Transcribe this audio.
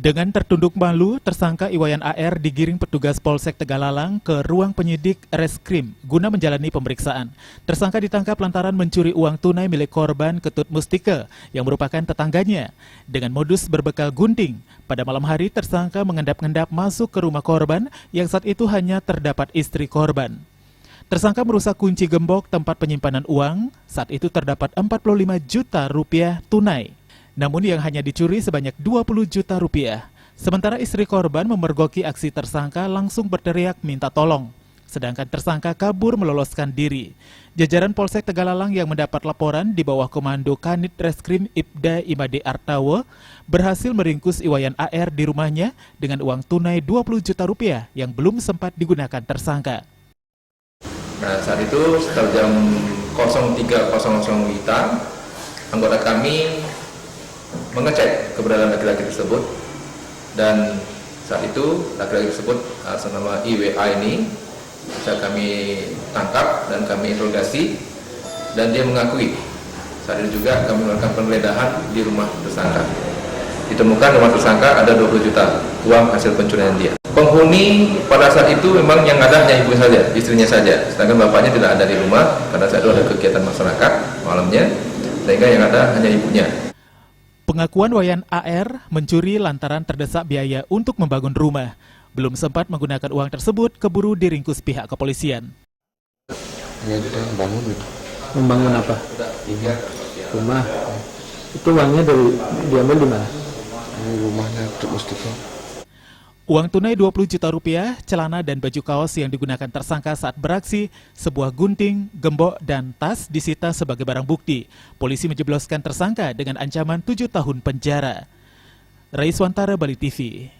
Dengan tertunduk malu, tersangka Iwayan AR digiring petugas Polsek Tegalalang ke ruang penyidik Reskrim guna menjalani pemeriksaan. Tersangka ditangkap lantaran mencuri uang tunai milik korban Ketut Mustika yang merupakan tetangganya. Dengan modus berbekal gunting, pada malam hari tersangka mengendap-endap masuk ke rumah korban yang saat itu hanya terdapat istri korban. Tersangka merusak kunci gembok tempat penyimpanan uang, saat itu terdapat 45 juta rupiah tunai. Namun yang hanya dicuri sebanyak 20 juta rupiah. Sementara istri korban memergoki aksi tersangka langsung berteriak minta tolong. Sedangkan tersangka kabur meloloskan diri. Jajaran Polsek Tegalalang yang mendapat laporan di bawah komando Kanit Reskrim Ibda Imade Artawo berhasil meringkus Iwayan AR di rumahnya dengan uang tunai 20 juta rupiah yang belum sempat digunakan tersangka. Nah, saat itu sekitar jam 03.00 WITA, anggota kami mengecek keberadaan laki-laki tersebut, dan saat itu laki-laki tersebut atas nama IWA ini bisa kami tangkap dan kami interogasi, dan dia mengakui. Saat itu juga kami melakukan penggeledahan di rumah tersangka. Ditemukan rumah tersangka ada 20 juta uang hasil pencurian dia. Penghuni pada saat itu memang yang ada hanya ibu saja, istrinya saja, sedangkan bapaknya tidak ada di rumah karena saat itu ada kegiatan masyarakat malamnya, sehingga yang ada hanya ibunya. Pengakuan Wayan AR mencuri lantaran terdesak biaya untuk membangun rumah. Belum sempat menggunakan uang tersebut, keburu diringkus pihak kepolisian. Membangun apa? Rumah. Itu uangnya diambil di mana? Rumahnya Ketut Mustika. Uang tunai 20 juta rupiah, celana dan baju kaos yang digunakan tersangka saat beraksi, sebuah gunting, gembok, dan tas disita sebagai barang bukti. Polisi menjebloskan tersangka dengan ancaman 7 tahun penjara. Raiswantara, Bali TV.